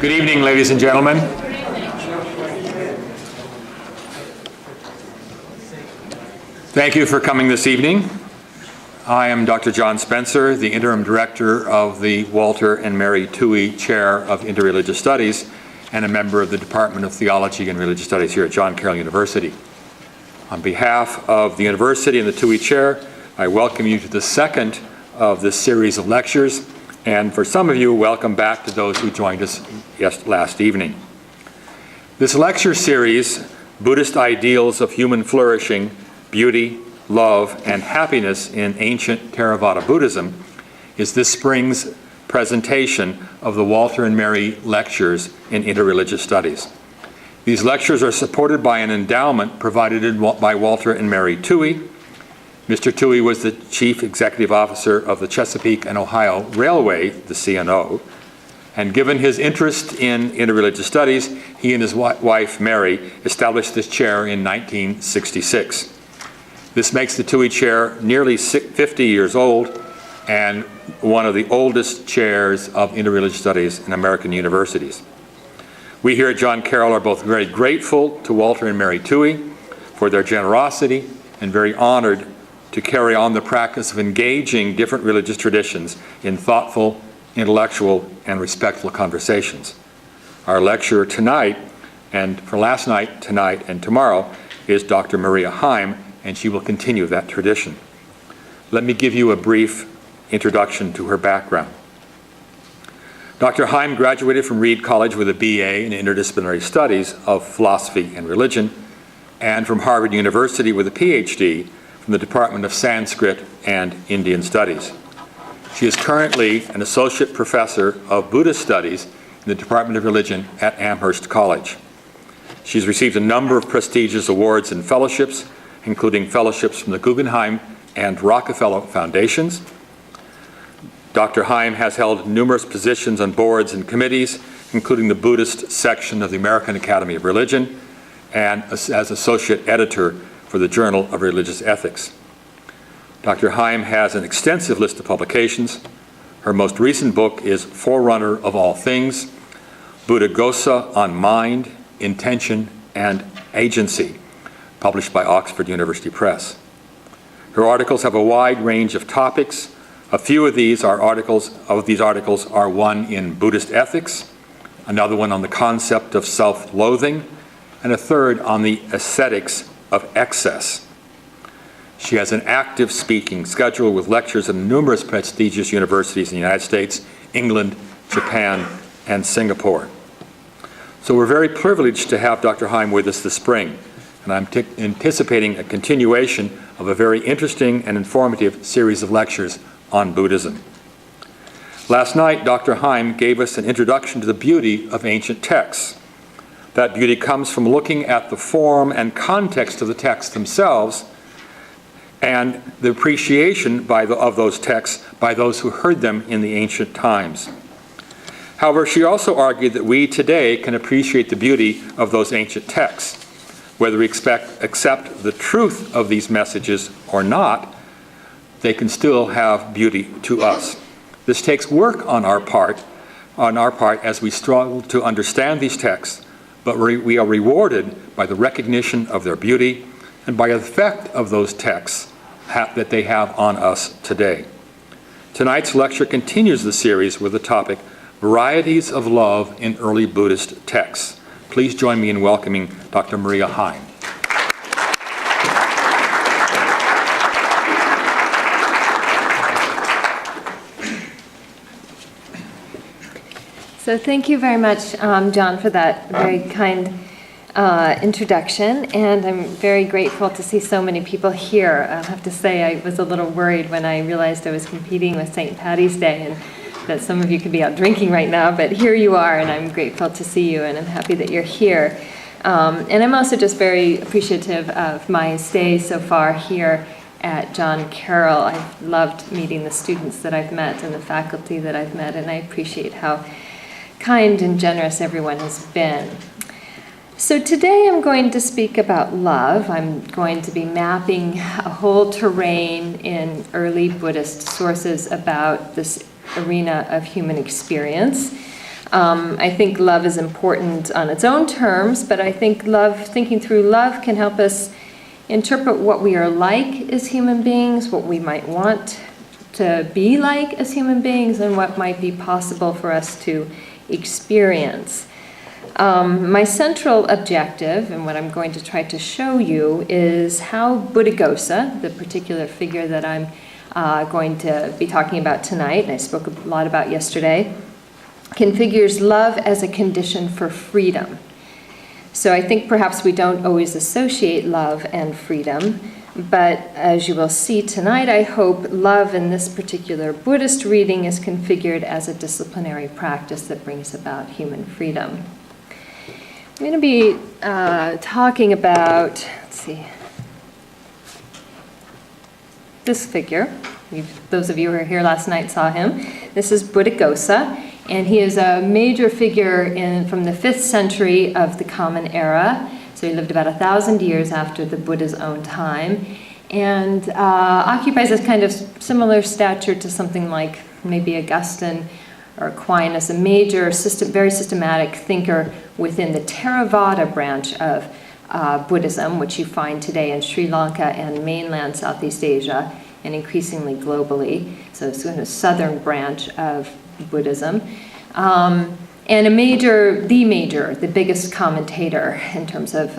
Good evening, ladies and gentlemen. Thank you for coming this evening. I am Dr. John Spencer, the Interim Director of the Walter and Mary Tuohy Chair of Interreligious Studies and a member of the Department of Theology and Religious Studies here at John Carroll University. On behalf of the university and the Tuohy Chair, I welcome you to the second of this series of lectures, and for some of you, welcome back to those who joined us last evening. This lecture series, Buddhist Ideals of Human Flourishing, Beauty, Love, and Happiness in Ancient Theravada Buddhism, is this spring's presentation of the Walter and Mary Lectures in Interreligious Studies. These lectures are supported by an endowment provided by Walter and Mary Tuohy. Mr. Tuohy was the Chief Executive Officer of the Chesapeake and Ohio Railway, the C&O, and given his interest in interreligious studies, he and his wife, Mary, established this chair in 1966. This makes the Tuohy Chair nearly 50 years old and one of the oldest chairs of interreligious studies in American universities. We here at John Carroll are both very grateful to Walter and Mary Tuohy for their generosity and very honored to carry on the practice of engaging different religious traditions in thoughtful, intellectual, and respectful conversations. Our lecturer tonight, and for last night, tonight, and tomorrow, is Dr. Maria Heim, and she will continue that tradition. Let me give you a brief introduction to her background. Dr. Heim graduated from Reed College with a BA in Interdisciplinary Studies of Philosophy and Religion, and from Harvard University with a PhD from the Department of Sanskrit and Indian Studies. She is currently an Associate Professor of Buddhist Studies in the Department of Religion at Amherst College. She's received a number of prestigious awards and fellowships, including fellowships from the Guggenheim and Rockefeller Foundations. Dr. Heim has held numerous positions on boards and committees, including the Buddhist section of the American Academy of Religion, and as Associate Editor for the Journal of Religious Ethics. Dr. Heim has an extensive list of publications. Her most recent book is Forerunner of All Things, Buddhaghosa on Mind, Intention, and Agency, published by Oxford University Press. Her articles have a wide range of topics. A few of these articles are one in Buddhist ethics, another one on the concept of self-loathing, and a third on the aesthetics of excess. She has an active speaking schedule with lectures in numerous prestigious universities in the United States, England, Japan, and Singapore. So we're very privileged to have Dr. Heim with us this spring, and I'm anticipating a continuation of a very interesting and informative series of lectures on Buddhism. Last night, Dr. Heim gave us an introduction to the beauty of ancient texts. That beauty comes from looking at the form and context of the texts themselves and the appreciation of those texts by those who heard them in the ancient times. However, she also argued that we today can appreciate the beauty of those ancient texts. Whether we accept the truth of these messages or not, they can still have beauty to us. This takes work on our part as we struggle to understand these texts, but we are rewarded by the recognition of their beauty and by the effect of those texts that they have on us today. Tonight's lecture continues the series with the topic, Varieties of Love in Early Buddhist Texts. Please join me in welcoming Dr. Maria Heim. So thank you very much, John, for that very kind introduction, and I'm very grateful to see so many people here. I'll have to say I was a little worried when I realized I was competing with St. Paddy's Day and that some of you could be out drinking right now, but here you are, and I'm grateful to see you, and I'm happy that you're here. And I'm also just very appreciative of my stay so far here at John Carroll. I've loved meeting the students that I've met and the faculty that I've met, and I appreciate how kind and generous everyone has been. So today I'm going to speak about love. I'm going to be mapping a whole terrain in early Buddhist sources about this arena of human experience. I think love is important on its own terms, but I think thinking through love can help us interpret what we are like as human beings, what we might want to be like as human beings, and what might be possible for us to experience. My central objective, and what I'm going to try to show you, is how Buddhaghosa, the particular figure that I'm going to be talking about tonight, and I spoke a lot about yesterday, configures love as a condition for freedom. So I think perhaps we don't always associate love and freedom, but as you will see tonight, I hope love in this particular Buddhist reading is configured as a disciplinary practice that brings about human freedom. I'm going to be talking about, this figure. Those of you who were here last night saw him. This is Buddhaghosa, and he is a major figure from the 5th century of the Common Era. So he lived about 1,000 years after the Buddha's own time, and occupies this kind of similar stature to something like maybe Augustine or Aquinas, a major, very systematic thinker within the Theravada branch of Buddhism, which you find today in Sri Lanka and mainland Southeast Asia, and increasingly globally. So it's kind of southern branch of Buddhism. And the biggest commentator in terms of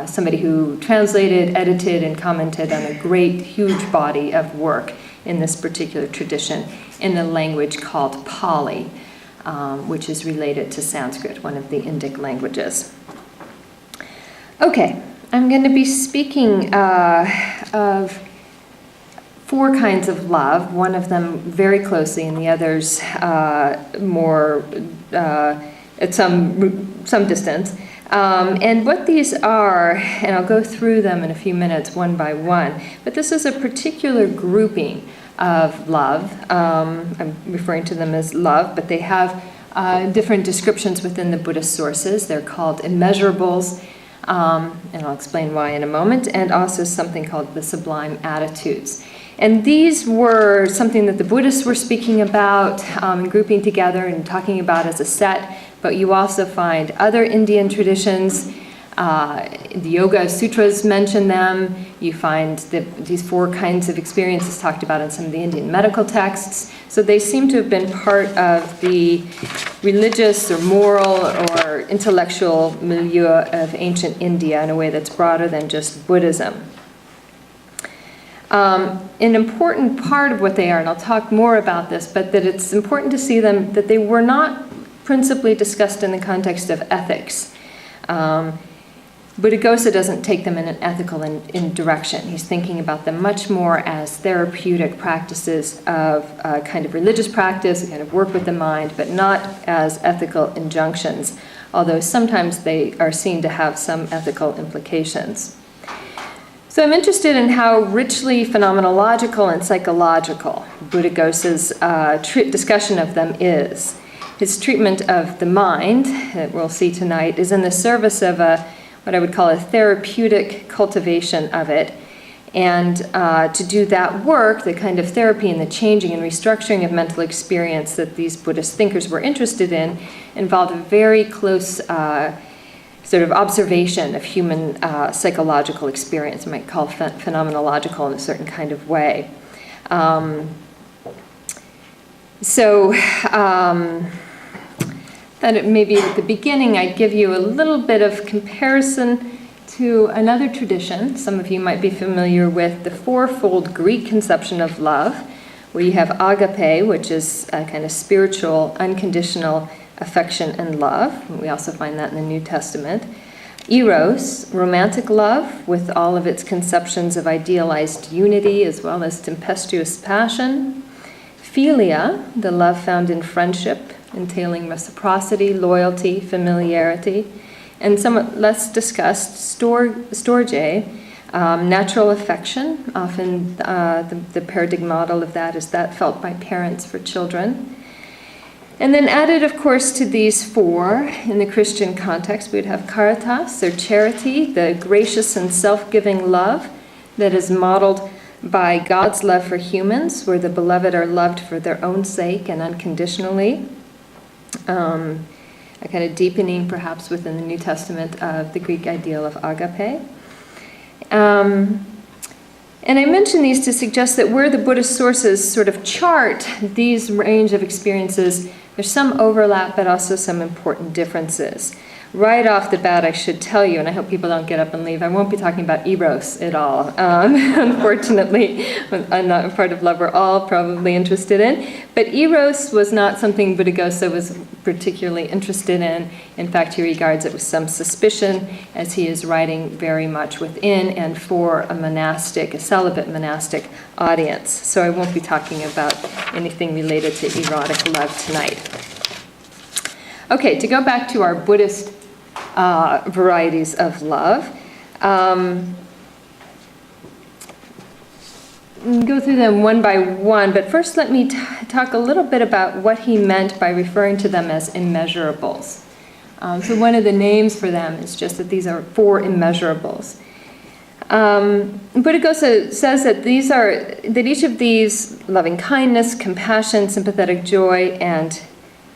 somebody who translated, edited, and commented on a great, huge body of work in this particular tradition in the language called Pali, which is related to Sanskrit, one of the Indic languages. Okay, I'm going to be speaking of 4 kinds of love, one of them very closely and the others more at some distance. And what these are, and I'll go through them in a few minutes one by one, but this is a particular grouping of love. I'm referring to them as love, but they have different descriptions within the Buddhist sources. They're called immeasurables, and I'll explain why in a moment, and also something called the sublime attitudes. And these were something that the Buddhists were speaking about and grouping together and talking about as a set, but you also find other Indian traditions. The Yoga Sutras mention them. You find these 4 kinds of experiences talked about in some of the Indian medical texts. So they seem to have been part of the religious or moral or intellectual milieu of ancient India in a way that's broader than just Buddhism. An important part of what they are, and I'll talk more about this, but that it's important to see them, that they were not principally discussed in the context of ethics. Buddhaghosa doesn't take them in an ethical direction. He's thinking about them much more as therapeutic practices of a kind of religious practice, a kind of work with the mind, but not as ethical injunctions, although sometimes they are seen to have some ethical implications. So I'm interested in how richly phenomenological and psychological Buddhaghosa's discussion of them is. His treatment of the mind, that we'll see tonight, is in the service of what I would call a therapeutic cultivation of it. And to do that work, the kind of therapy and the changing and restructuring of mental experience that these Buddhist thinkers were interested in involved a very close sort of observation of human psychological experience, you might call phenomenological in a certain kind of way. That maybe at the beginning I'd give you a little bit of comparison to another tradition. Some of you might be familiar with the 4-fold Greek conception of love, where you have agape, which is a kind of spiritual, unconditional affection and love. We also find that in the New Testament. Eros, romantic love, with all of its conceptions of idealized unity as well as tempestuous passion. Philia, the love found in friendship, entailing reciprocity, loyalty, familiarity. And somewhat less discussed, storge, natural affection. Often the paradigm model of that is that felt by parents for children. And then added, of course, to these 4, in the Christian context, we would have caritas, or charity, the gracious and self-giving love that is modeled by God's love for humans, where the beloved are loved for their own sake and unconditionally. A kind of deepening, perhaps, within the New Testament of the Greek ideal of agape. And I mention these to suggest that where the Buddhist sources sort of chart these range of experiences, there's some overlap, but also some important differences. Right off the bat, I should tell you, and I hope people don't get up and leave, I won't be talking about eros at all. Unfortunately, I'm not a part of love we're all probably interested in. But eros was not something Buddhaghosa was particularly interested in. In fact, he regards it with some suspicion, as he is writing very much within and for a celibate monastic audience. So I won't be talking about anything related to erotic love tonight. Okay, to go back to our Buddhist varieties of love. Go through them one by one, but first let me talk a little bit about what he meant by referring to them as immeasurables. So one of the names for them is just that these are 4 immeasurables. Buddhaghosa says that each of these, loving kindness, compassion, sympathetic joy, and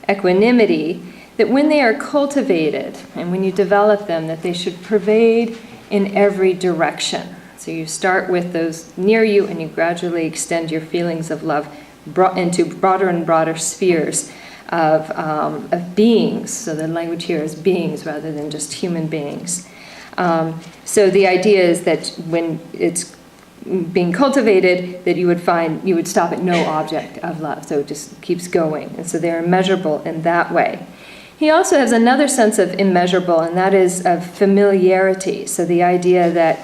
equanimity, that when they are cultivated and when you develop them, that they should pervade in every direction. So you start with those near you and you gradually extend your feelings of love into broader and broader spheres of beings. So the language here is beings rather than just human beings. So the idea is that when it's being cultivated, that you would stop at no object of love. So it just keeps going. And so they're immeasurable in that way. He also has another sense of immeasurable, and that is of familiarity. So the idea that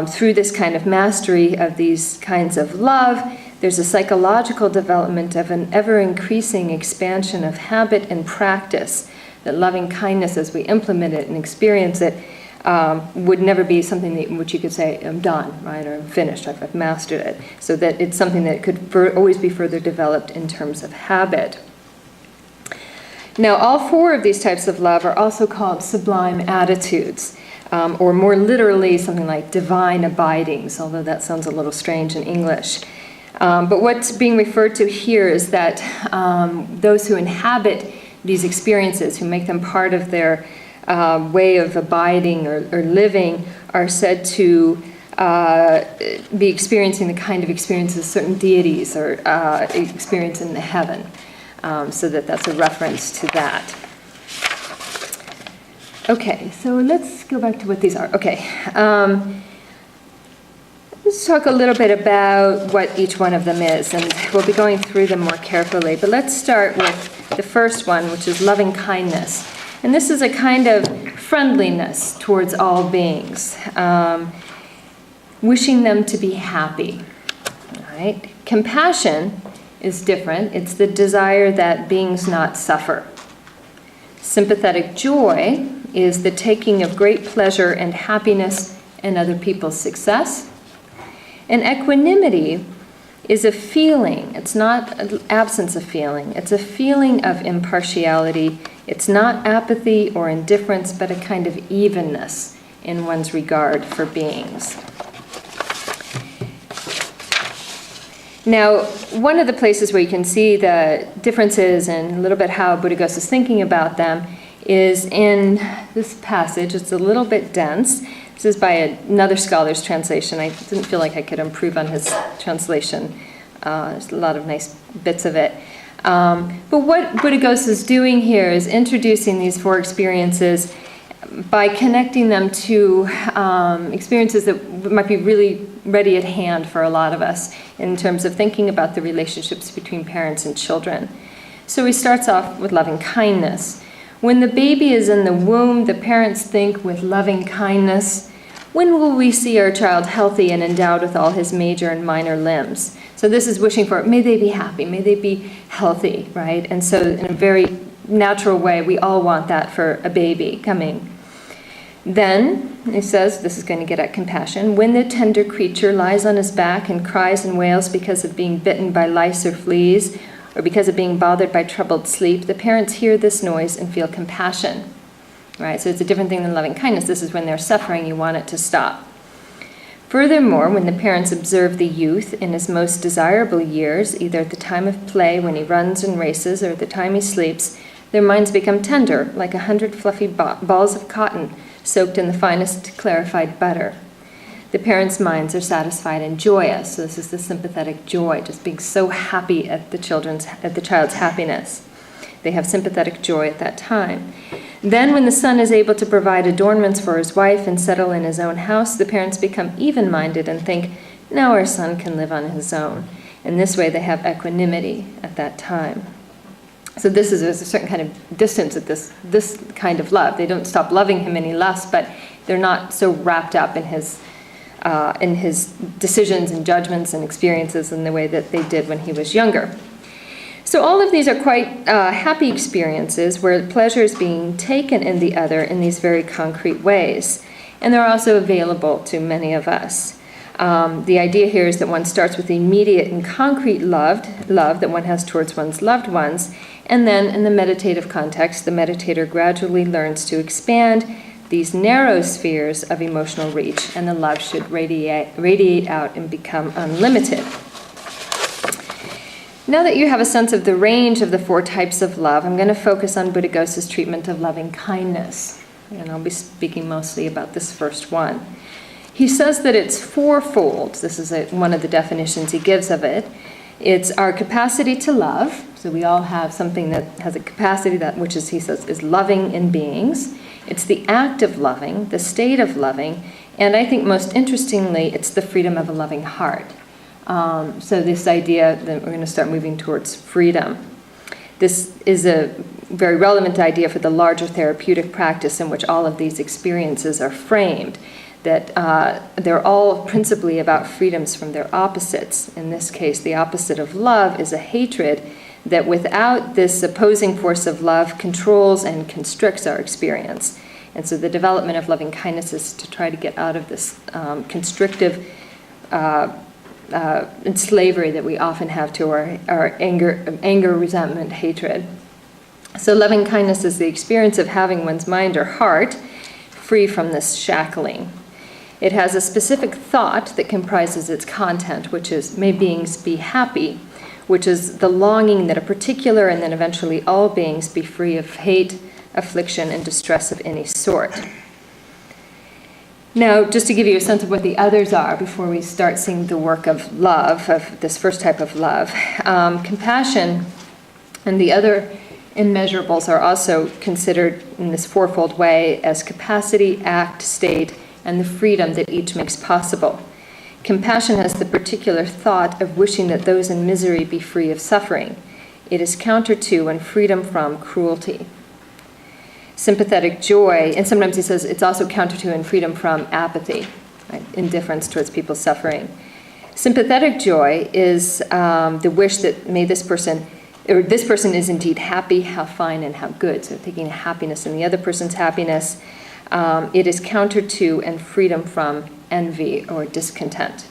through this kind of mastery of these kinds of love, there's a psychological development of an ever-increasing expansion of habit and practice, that loving kindness, as we implement it and experience it, would never be something which you could say, I'm done, right, or I'm finished, I've mastered it. So that it's something that could always be further developed in terms of habit. Now, all 4 of these types of love are also called sublime attitudes, or more literally something like divine abidings, although that sounds a little strange in English. But what's being referred to here is that those who inhabit these experiences, who make them part of their way of abiding or living, are said to be experiencing the kind of experiences certain deities are experience in the heaven. So that's a reference to that. Okay, so let's go back to what these are. Okay, let's talk a little bit about what each one of them is, and we'll be going through them more carefully. But let's start with the first one, which is loving kindness. And this is a kind of friendliness towards all beings, wishing them to be happy. Right? Compassion is different. It's the desire that beings not suffer. Sympathetic joy is the taking of great pleasure and happiness in other people's success. And equanimity is a feeling. It's not an absence of feeling. It's a feeling of impartiality. It's not apathy or indifference, but a kind of evenness in one's regard for beings. Now, one of the places where you can see the differences and a little bit how Buddhaghosa is thinking about them is in this passage. It's a little bit dense. This is by another scholar's translation. I didn't feel like I could improve on his translation. There's a lot of nice bits of it. But what Buddhaghosa is doing here is introducing these 4 experiences by connecting them to experiences that might be really ready at hand for a lot of us in terms of thinking about the relationships between parents and children. So he starts off with loving kindness. When the baby is in the womb, the parents think with loving kindness, when will we see our child healthy and endowed with all his major and minor limbs? So this is wishing for, may they be happy, may they be healthy, right? And so in a very natural way, we all want that for a baby coming. Then, he says, this is going to get at compassion, when the tender creature lies on his back and cries and wails because of being bitten by lice or fleas, or because of being bothered by troubled sleep, the parents hear this noise and feel compassion. Right? So it's a different thing than loving kindness. This is when they're suffering, you want it to stop. Furthermore, when the parents observe the youth in his most desirable years, either at the time of play when he runs and races or at the time he sleeps, their minds become tender, like 100 fluffy balls of cotton soaked in the finest clarified butter. The parents' minds are satisfied and joyous. So this is the sympathetic joy, just being so happy at the child's happiness. They have sympathetic joy at that time. Then when the son is able to provide adornments for his wife and settle in his own house, the parents become even-minded and think, now our son can live on his own. In this way, they have equanimity at that time. So there's a certain kind of distance at this kind of love. They don't stop loving him any less, but they're not so wrapped up in his decisions and judgments and experiences in the way that they did when he was younger. So all of these are quite happy experiences where pleasure is being taken in the other in these very concrete ways. And they're also available to many of us. The idea here is that one starts with immediate and concrete love that one has towards one's loved ones, and then in the meditative context, the meditator gradually learns to expand these narrow spheres of emotional reach, and the love should radiate out and become unlimited. Now that you have a sense of the range of the 4 types of love, I'm going to focus on Buddhaghosa's treatment of loving kindness, and I'll be speaking mostly about this first one. He says that it's fourfold. This is one of the definitions he gives of it. It's our capacity to love. So we all have something that has a capacity that, which is, he says, is loving in beings. It's the act of loving, the state of loving, and I think most interestingly, it's the freedom of a loving heart. So this idea that we're going to start moving towards freedom. This is a very relevant idea for the larger therapeutic practice in which all of these experiences are framed, that they're all principally about freedoms from their opposites. In this case, the opposite of love is a hatred that without this opposing force of love controls and constricts our experience. And so the development of loving kindness is to try to get out of this constrictive and slavery that we often have to our anger, resentment, hatred. So loving kindness is the experience of having one's mind or heart free from this shackling. It has a specific thought that comprises its content, which is, may beings be happy, which is the longing that a particular and then eventually all beings be free of hate, affliction, and distress of any sort. Now, just to give you a sense of what the others are before we start seeing the work of love, of this first type of love, compassion and the other immeasurables are also considered in this fourfold way as capacity, act, state, and the freedom that each makes possible. Compassion has the particular thought of wishing that those in misery be free of suffering. It is counter to and freedom from cruelty. Sympathetic joy, and sometimes he says it's also counter to and freedom from apathy, right? Indifference towards people's suffering. Sympathetic joy is the wish that this person is indeed happy, how fine and how good. So taking happiness in the other person's happiness. It is counter to and freedom from envy or discontent.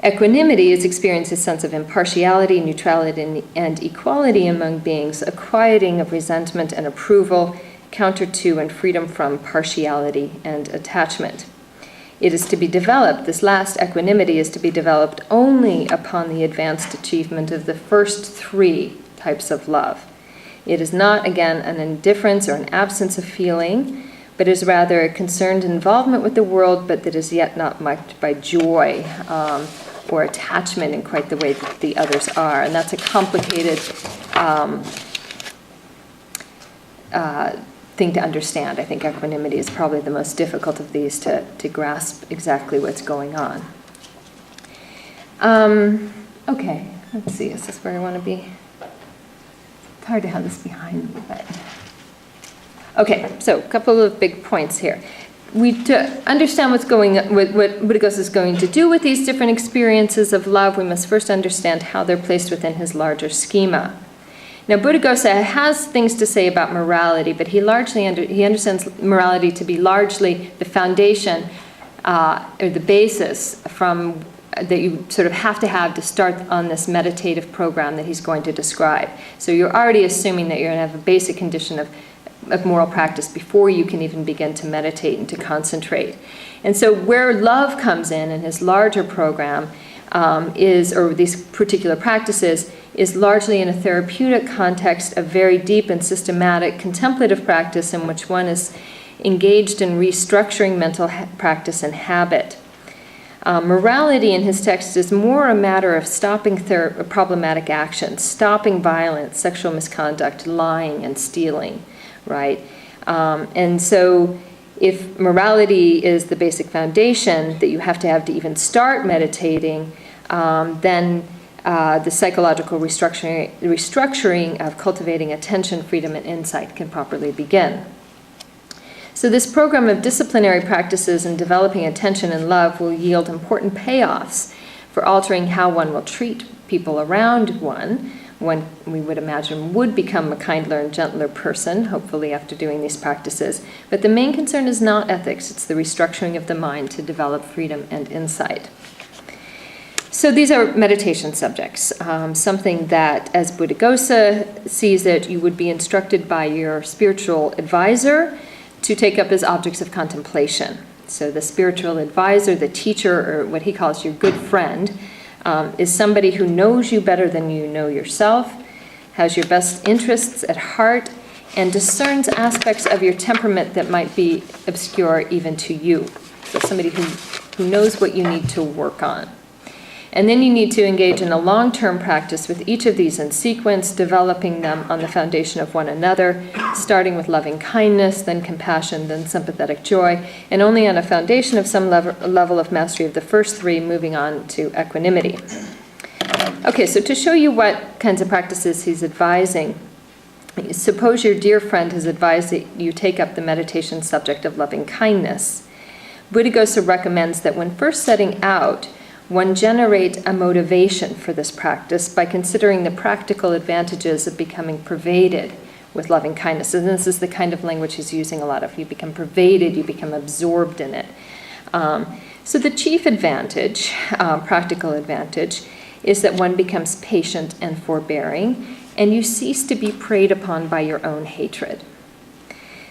Equanimity is experiencing a sense of impartiality, neutrality, and equality among beings, a quieting of resentment and approval, counter to and freedom from partiality and attachment. It is to be developed, this last equanimity is to be developed only upon the advanced achievement of the first 3 types of love. It is not, again, an indifference or an absence of feeling, but is rather a concerned involvement with the world, but that is yet not marked by joy or attachment in quite the way that the others are. And that's a complicated thing to understand. I think equanimity is probably the most difficult of these to grasp exactly what's going on. Okay, let's see, is this where I want to be? It's hard to have this behind me, but... Okay, so a couple of big points here. To understand what Buddhaghosa is going to do with these different experiences of love, we must first understand how they're placed within his larger schema. Now, Buddhaghosa has things to say about morality, but he understands morality to be largely the foundation or the basis from that you sort of have to start on this meditative program that he's going to describe. So you're already assuming that you're going to have a basic condition of of moral practice before you can even begin to meditate and to concentrate. And so where love comes in his larger program or these particular practices, is largely in a therapeutic context of very deep and systematic contemplative practice in which one is engaged in restructuring mental practice and habit. Morality in his text is more a matter of stopping problematic actions, stopping violence, sexual misconduct, lying, and stealing, right? And so if morality is the basic foundation that you have to even start meditating, then the psychological restructuring of cultivating attention, freedom, and insight can properly begin. So this program of disciplinary practices and developing attention and love will yield important payoffs for altering how one will treat people around one. One, we would imagine, would become a kinder and gentler person, hopefully after doing these practices. But the main concern is not ethics, it's the restructuring of the mind to develop freedom and insight. So these are meditation subjects, something that, as Buddhaghosa sees it, you would be instructed by your spiritual advisor to take up as objects of contemplation. So the spiritual advisor, the teacher, or what he calls your good friend, is somebody who knows you better than you know yourself, has your best interests at heart, and discerns aspects of your temperament that might be obscure even to you. So somebody who knows what you need to work on. And then you need to engage in a long-term practice with each of these in sequence, developing them on the foundation of one another, starting with loving kindness, then compassion, then sympathetic joy, and only on a foundation of some level of mastery of the first three, moving on to equanimity. Okay, so to show you what kinds of practices he's advising, suppose your dear friend has advised that you take up the meditation subject of loving kindness. Buddhaghosa recommends that when first setting out, one generate a motivation for this practice by considering the practical advantages of becoming pervaded with loving kindness. And this is the kind of language he's using a lot of. You become pervaded, you become absorbed in it. So the chief advantage, practical advantage, is that one becomes patient and forbearing, and you cease to be preyed upon by your own hatred.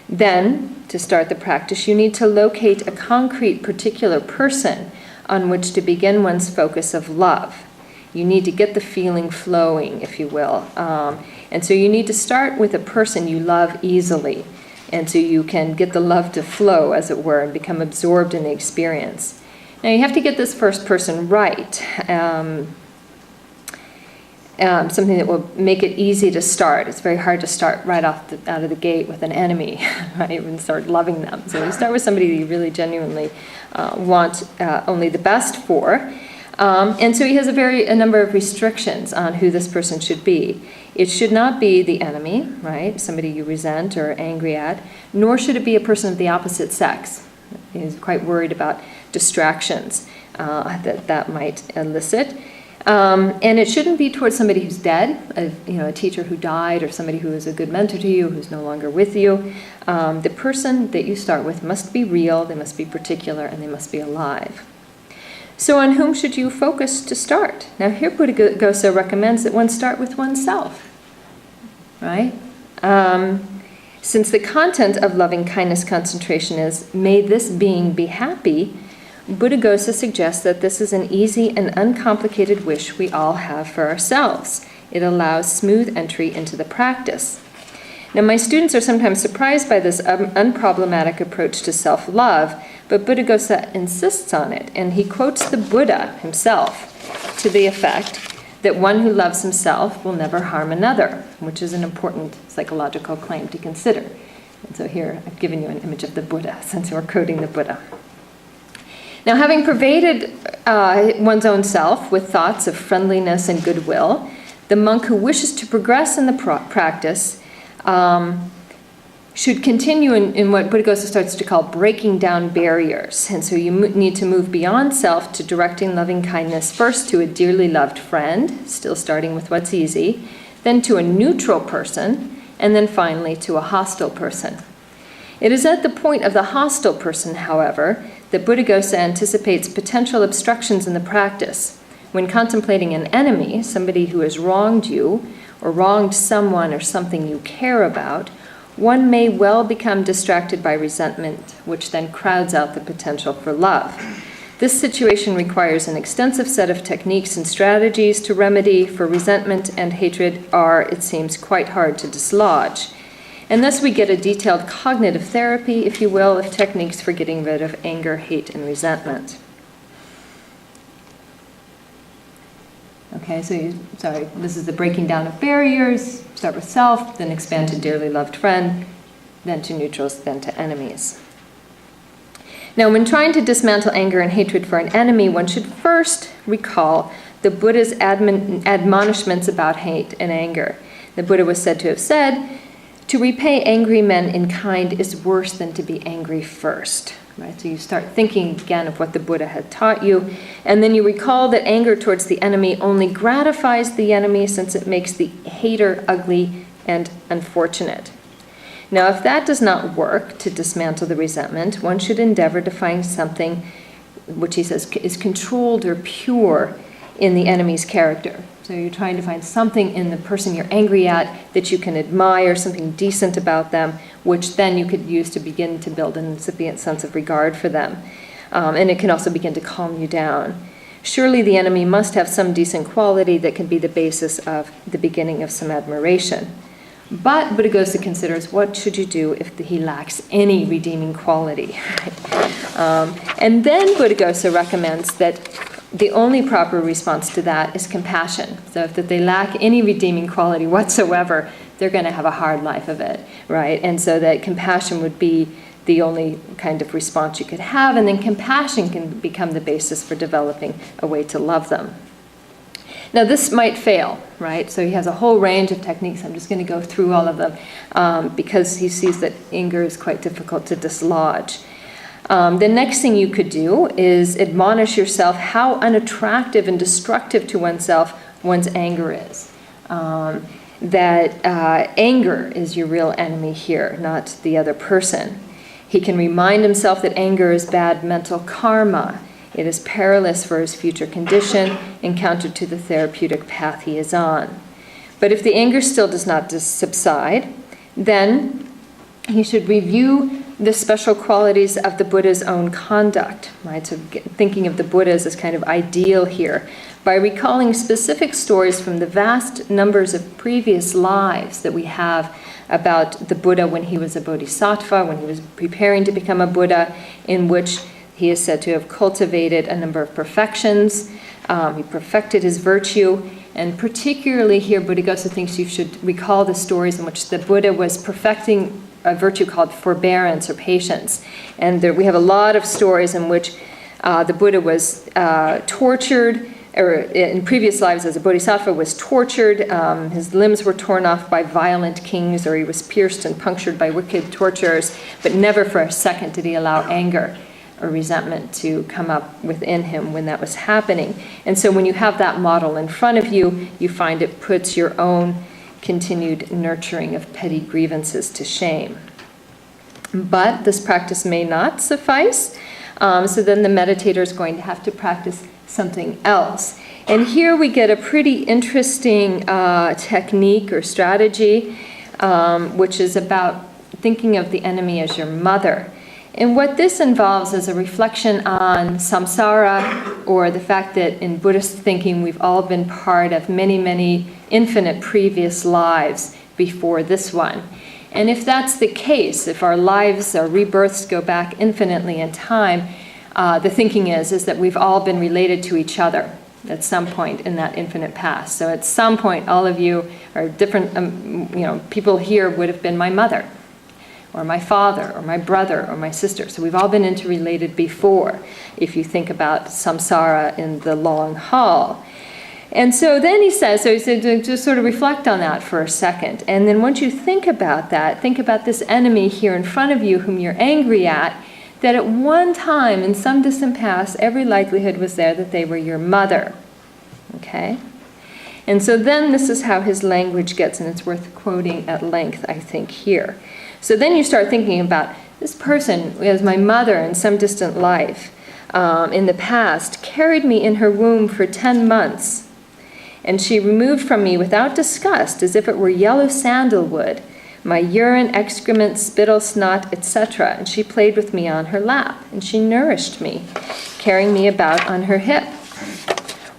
Then, to start the practice, you need to locate a concrete particular person on which to begin one's focus of love. You need to get the feeling flowing, if you will. And so you need to start with a person you love easily, and so you can get the love to flow, as it were, and become absorbed in the experience. Now you have to get this first person right, something that will make it easy to start. It's very hard to start right out of the gate with an enemy, right, and start loving them. So you start with somebody that you really genuinely want only the best for. And so he has a number of restrictions on who this person should be. It should not be the enemy, right, somebody you resent or are angry at, nor should it be a person of the opposite sex. He's quite worried about distractions that might elicit. And it shouldn't be towards somebody who's dead, a teacher who died, or somebody who is a good mentor to you, who's no longer with you. The person that you start with must be real, they must be particular, and they must be alive. So on whom should you focus to start? Now here Buddhaghosa recommends that one start with oneself, right? Since the content of loving kindness concentration is, may this being be happy, Buddhaghosa suggests that this is an easy and uncomplicated wish we all have for ourselves. It allows smooth entry into the practice. Now, my students are sometimes surprised by this unproblematic approach to self-love, but Buddhaghosa insists on it, and he quotes the Buddha himself to the effect that one who loves himself will never harm another, which is an important psychological claim to consider. And so here I've given you an image of the Buddha, since we're quoting the Buddha. Now, having pervaded one's own self with thoughts of friendliness and goodwill, the monk who wishes to progress in the practice should continue in what Buddhaghosa starts to call breaking down barriers. And so you need to move beyond self to directing loving kindness first to a dearly loved friend, still starting with what's easy, then to a neutral person, and then finally to a hostile person. It is at the point of the hostile person, however, that Buddhaghosa anticipates potential obstructions in the practice. When contemplating an enemy, somebody who has wronged you, or wronged someone or something you care about, one may well become distracted by resentment, which then crowds out the potential for love. This situation requires an extensive set of techniques and strategies to remedy, for resentment and hatred are, it seems, quite hard to dislodge. And thus we get a detailed cognitive therapy, if you will, of techniques for getting rid of anger, hate, and resentment. Okay, this is the breaking down of barriers. Start with self, then expand to dearly loved friend, then to neutrals, then to enemies. Now, when trying to dismantle anger and hatred for an enemy, one should first recall the Buddha's admonishments about hate and anger. The Buddha was said to have said, "To repay angry men in kind is worse than to be angry first." Right? So you start thinking again of what the Buddha had taught you, and then you recall that anger towards the enemy only gratifies the enemy, since it makes the hater ugly and unfortunate. Now, if that does not work to dismantle the resentment, one should endeavor to find something which he says is controlled or pure in the enemy's character. So you're trying to find something in the person you're angry at that you can admire, something decent about them, which then you could use to begin to build an incipient sense of regard for them. And it can also begin to calm you down. Surely the enemy must have some decent quality that can be the basis of the beginning of some admiration. But Buddhaghosa considers, what should you do if he lacks any redeeming quality? And then Buddhaghosa recommends that the only proper response to that is compassion. So if they lack any redeeming quality whatsoever, they're going to have a hard life of it, right? And so that compassion would be the only kind of response you could have, and then compassion can become the basis for developing a way to love them. Now, this might fail, right? So he has a whole range of techniques. I'm just going to go through all of them because he sees that anger is quite difficult to dislodge. The next thing you could do is admonish yourself how unattractive and destructive to oneself one's anger is. That anger is your real enemy here, not the other person. He can remind himself that anger is bad mental karma. It is perilous for his future condition and counter to the therapeutic path he is on. But if the anger still does not subside, then he should review the special qualities of the Buddha's own conduct, right? So thinking of the Buddha as this kind of ideal here, by recalling specific stories from the vast numbers of previous lives that we have about the Buddha when he was a bodhisattva, when he was preparing to become a Buddha, in which he is said to have cultivated a number of perfections. He perfected his virtue. And particularly here, Buddhaghosa thinks you should recall the stories in which the Buddha was perfecting a virtue called forbearance or patience. And we have a lot of stories in which the Buddha was tortured, or in previous lives as a bodhisattva was tortured. His limbs were torn off by violent kings, or he was pierced and punctured by wicked torturers, but never for a second did he allow anger or resentment to come up within him when that was happening. And so when you have that model in front of you, you find it puts your own continued nurturing of petty grievances to shame. But this practice may not suffice, so then the meditator is going to have to practice something else. And here we get a pretty interesting technique or strategy, which is about thinking of the enemy as your mother. And what this involves is a reflection on samsara, or the fact that in Buddhist thinking we've all been part of many, many infinite previous lives before this one. And if that's the case, if our lives, our rebirths go back infinitely in time, the thinking is that we've all been related to each other at some point in that infinite past. So at some point, all of you are different, people here would have been my mother, or my father, or my brother, or my sister. So we've all been interrelated before, if you think about samsara in the long haul. And so then he said to just sort of reflect on that for a second. And then once you think about that, think about this enemy here in front of you whom you're angry at, that at one time in some distant past, every likelihood was there that they were your mother. Okay? And so then this is how his language gets, and it's worth quoting at length, I think, here. So then you start thinking about this person as my mother in some distant life in the past carried me in her womb for 10 months, and she removed from me without disgust, as if it were yellow sandalwood, my urine, excrement, spittle, snot, etc. And she played with me on her lap, and she nourished me, carrying me about on her hip.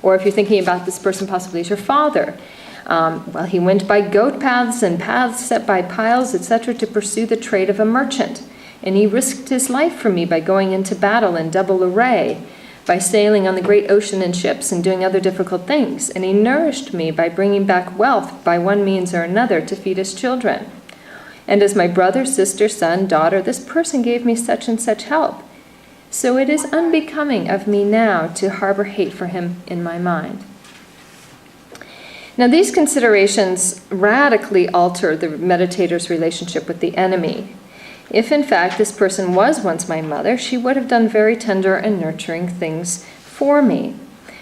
Or if you're thinking about this person possibly as your father, well, he went by goat paths and paths set by piles, etc., to pursue the trade of a merchant. And he risked his life for me by going into battle in double array, by sailing on the great ocean in ships and doing other difficult things. And he nourished me by bringing back wealth by one means or another to feed his children. And as my brother, sister, son, daughter, this person gave me such and such help. So it is unbecoming of me now to harbor hate for him in my mind. Now, these considerations radically alter the meditator's relationship with the enemy. If, in fact, this person was once my mother, she would have done very tender and nurturing things for me.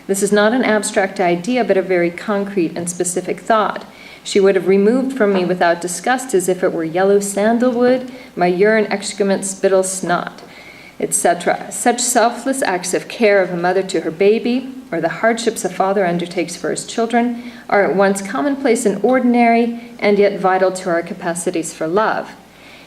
This is not an abstract idea, but a very concrete and specific thought. She would have removed from me without disgust, as if it were yellow sandalwood, my urine, excrement, spittle, snot, etc. Such selfless acts of care of a mother to her baby, or the hardships a father undertakes for his children, are at once commonplace and ordinary, and yet vital to our capacities for love.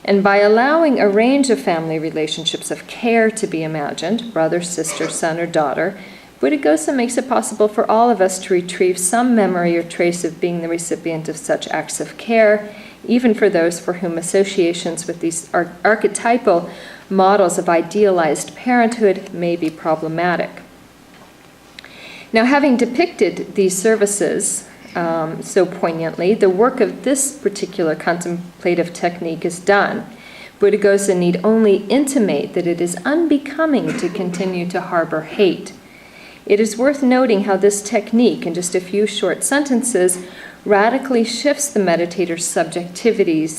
And by allowing a range of family relationships of care to be imagined, brother, sister, son, or daughter, Buddhaghosa makes it possible for all of us to retrieve some memory or trace of being the recipient of such acts of care, even for those for whom associations with these archetypal models of idealized parenthood may be problematic. Now, having depicted these services so poignantly, the work of this particular contemplative technique is done. Buddhaghosa need only intimate that it is unbecoming to continue to harbor hate. It is worth noting how this technique, in just a few short sentences, radically shifts the meditator's subjectivity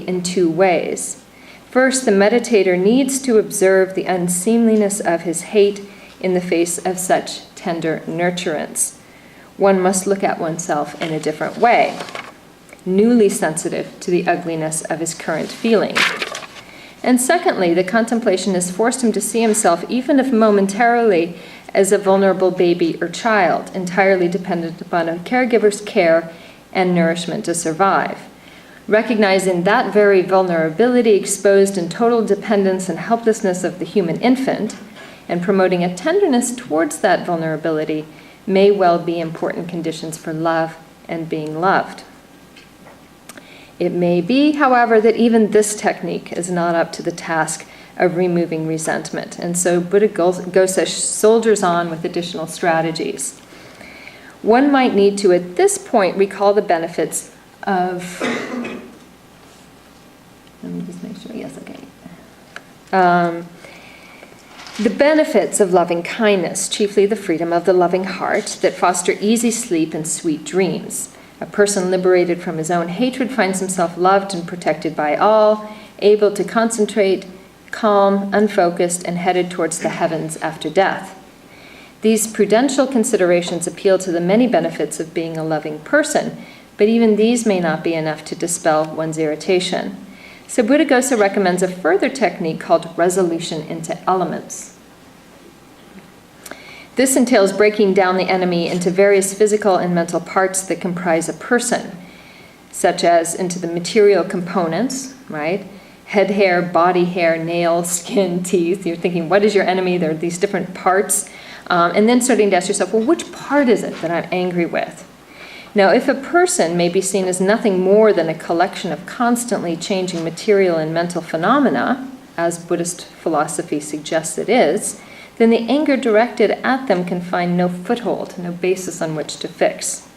in two ways. First, the meditator needs to observe the unseemliness of his hate in the face of such tender nurturance. One must look at oneself in a different way, newly sensitive to the ugliness of his current feeling. And secondly, the contemplation has forced him to see himself, even if momentarily, as a vulnerable baby or child, entirely dependent upon a caregiver's care and nourishment to survive. Recognizing that very vulnerability, exposed in total dependence and helplessness of the human infant, and promoting a tenderness towards that vulnerability may well be important conditions for love and being loved. It may be, however, that even this technique is not up to the task of removing resentment, and so Buddhaghosa soldiers on with additional strategies. One might need to, at this point, recall the benefits of... Let me just make sure, yes, okay. The benefits of loving kindness, chiefly the freedom of the loving heart that foster easy sleep and sweet dreams. A person liberated from his own hatred finds himself loved and protected by all, able to concentrate, calm, unfocused, and headed towards the heavens after death. These prudential considerations appeal to the many benefits of being a loving person, but even these may not be enough to dispel one's irritation. So Buddhaghosa recommends a further technique called resolution into elements. This entails breaking down the enemy into various physical and mental parts that comprise a person, such as into the material components, right? Head hair, body hair, nails, skin, teeth. You're thinking, what is your enemy? There are these different parts. And then starting to ask yourself, well, which part is it that I'm angry with? Now, if a person may be seen as nothing more than a collection of constantly changing material and mental phenomena, as Buddhist philosophy suggests it is, then the anger directed at them can find no foothold, no basis on which to fix.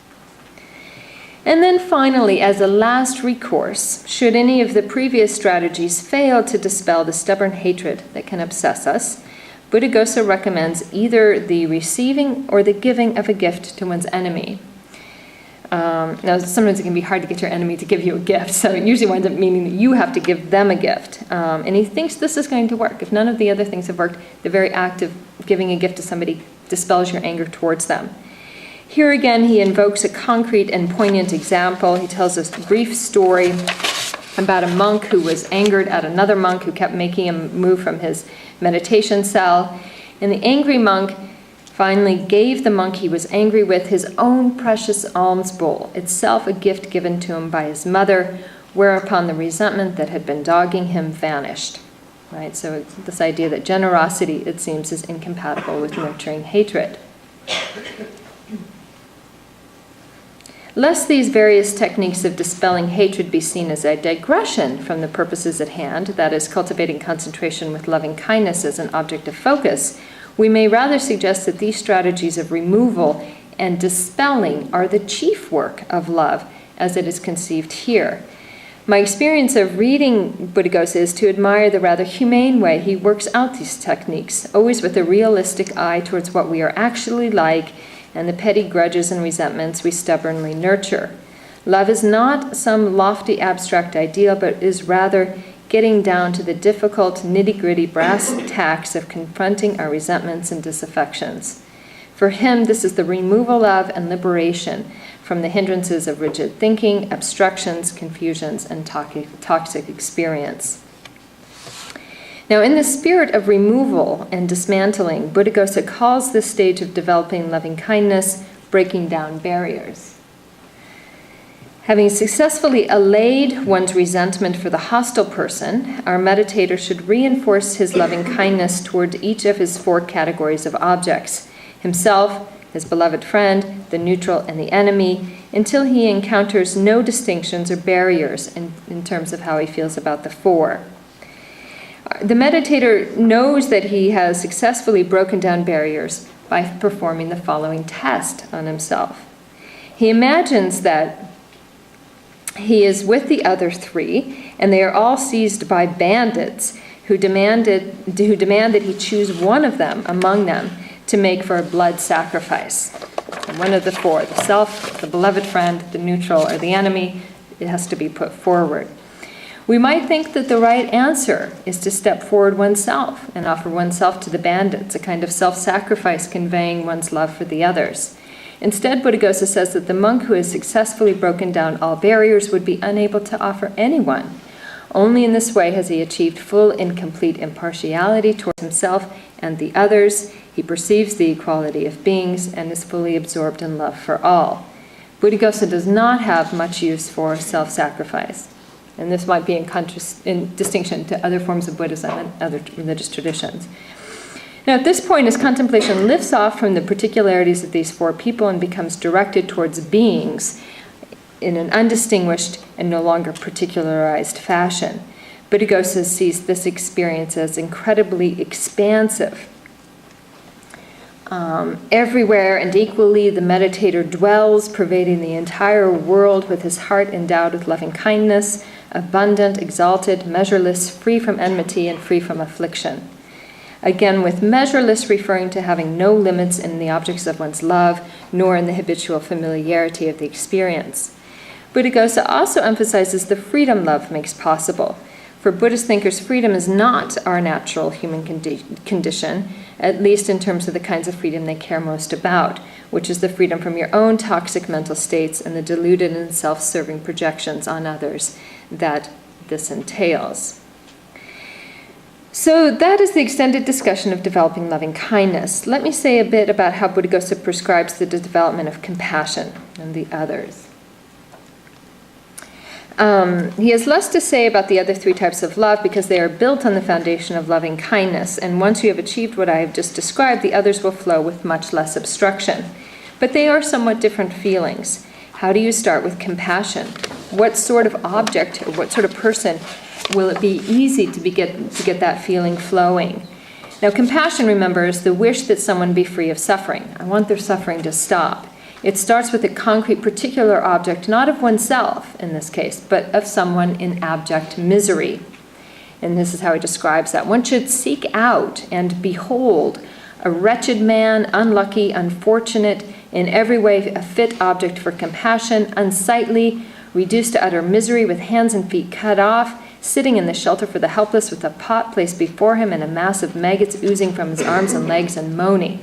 And then finally, as a last recourse, should any of the previous strategies fail to dispel the stubborn hatred that can obsess us, Buddhaghosa recommends either the receiving or the giving of a gift to one's enemy. Now, sometimes it can be hard to get your enemy to give you a gift, so it usually winds up meaning that you have to give them a gift. And he thinks this is going to work. If none of the other things have worked, the very act of giving a gift to somebody dispels your anger towards them. Here again, he invokes a concrete and poignant example. He tells us a brief story about a monk who was angered at another monk who kept making him move from his meditation cell. And the angry monk finally gave the monk he was angry with his own precious alms bowl, itself a gift given to him by his mother, whereupon the resentment that had been dogging him vanished. Right? So this idea that generosity, it seems, is incompatible with nurturing hatred. Lest these various techniques of dispelling hatred be seen as a digression from the purposes at hand, that is, cultivating concentration with loving kindness as an object of focus, we may rather suggest that these strategies of removal and dispelling are the chief work of love as it is conceived here. My experience of reading Buddhaghosa is to admire the rather humane way he works out these techniques, always with a realistic eye towards what we are actually like and the petty grudges and resentments we stubbornly nurture. Love is not some lofty abstract ideal, but is rather getting down to the difficult, nitty-gritty brass tacks of confronting our resentments and disaffections. For him, this is the removal of and liberation from the hindrances of rigid thinking, obstructions, confusions, and toxic experience. Now, in the spirit of removal and dismantling, Buddhaghosa calls this stage of developing loving kindness breaking down barriers. Having successfully allayed one's resentment for the hostile person, our meditator should reinforce his loving kindness toward each of his 4 categories of objects: himself, his beloved friend, the neutral, and the enemy, until he encounters no distinctions or barriers in terms of how he feels about the 4. The meditator knows that he has successfully broken down barriers by performing the following test on himself. He imagines that he is with the other 3, and they are all seized by bandits who demand that he choose one of them among them to make for a blood sacrifice. One of the 4, the self, the beloved friend, the neutral, or the enemy, it has to be put forward. We might think that the right answer is to step forward oneself and offer oneself to the bandits, a kind of self-sacrifice conveying one's love for the others. Instead, Buddhaghosa says that the monk who has successfully broken down all barriers would be unable to offer anyone. Only in this way has he achieved full and complete impartiality towards himself and the others. He perceives the equality of beings and is fully absorbed in love for all. Buddhaghosa does not have much use for self-sacrifice. And this might be in distinction to other forms of Buddhism and other religious traditions. Now, at this point, his contemplation lifts off from the particularities of these 4 people and becomes directed towards beings in an undistinguished and no longer particularized fashion. Buddhaghosa sees this experience as incredibly expansive. Everywhere and equally, the meditator dwells, pervading the entire world with his heart endowed with loving kindness, abundant, exalted, measureless, free from enmity, and free from affliction. Again, with measureless referring to having no limits in the objects of one's love, nor in the habitual familiarity of the experience. Buddhaghosa also emphasizes the freedom love makes possible. For Buddhist thinkers, freedom is not our natural human condition, at least in terms of the kinds of freedom they care most about, which is the freedom from your own toxic mental states and the deluded and self-serving projections on others that this entails. So that is the extended discussion of developing loving kindness. Let me say a bit about how Buddhaghosa prescribes the development of compassion and the others. He has less to say about the other 3 types of love because they are built on the foundation of loving kindness, and once you have achieved what I have just described, the others will flow with much less obstruction. But they are somewhat different feelings. How do you start with compassion? What sort of object or what sort of person will it be easy to get that feeling flowing? Now, compassion, remember, is the wish that someone be free of suffering. I want their suffering to stop. It starts with a concrete particular object, not of oneself in this case, but of someone in abject misery. And this is how he describes that. One should seek out and behold a wretched man, unlucky, unfortunate, in every way a fit object for compassion, unsightly, reduced to utter misery with hands and feet cut off, sitting in the shelter for the helpless with a pot placed before him and a mass of maggots oozing from his arms and legs and moaning.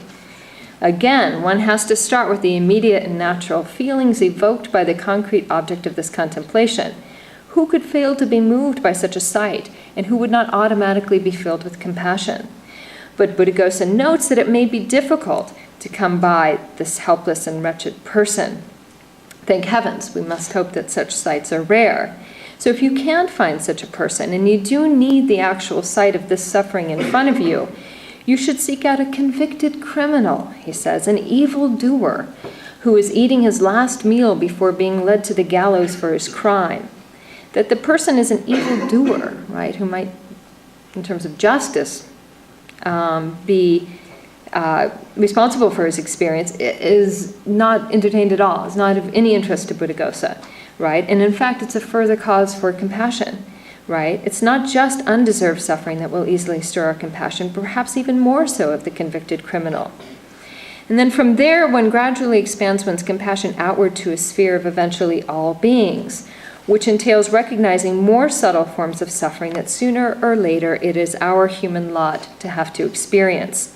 Again, one has to start with the immediate and natural feelings evoked by the concrete object of this contemplation. Who could fail to be moved by such a sight, and who would not automatically be filled with compassion? But Buddhaghosa notes that it may be difficult to come by this helpless and wretched person. Thank heavens, we must hope that such sights are rare. So if you can't find such a person, and you do need the actual sight of this suffering in front of you, you should seek out a convicted criminal, he says, an evildoer, who is eating his last meal before being led to the gallows for his crime. That the person is an evildoer, right, who might, in terms of justice, be responsible for his experience, is not entertained at all, is not of any interest to Buddhaghosa, right? And in fact, it's a further cause for compassion, right? It's not just undeserved suffering that will easily stir our compassion, perhaps even more so of the convicted criminal. And then from there, one gradually expands one's compassion outward to a sphere of eventually all beings, which entails recognizing more subtle forms of suffering that sooner or later it is our human lot to have to experience.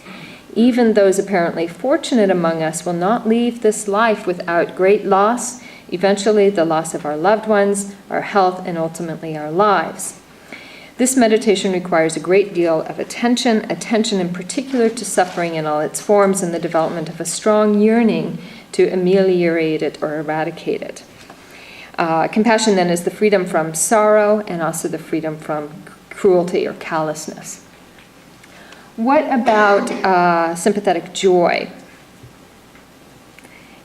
Even those apparently fortunate among us will not leave this life without great loss, eventually the loss of our loved ones, our health, and ultimately our lives. This meditation requires a great deal of attention in particular to suffering in all its forms, and the development of a strong yearning to ameliorate it or eradicate it. Compassion then is the freedom from sorrow and also the freedom from cruelty or callousness. What about sympathetic joy?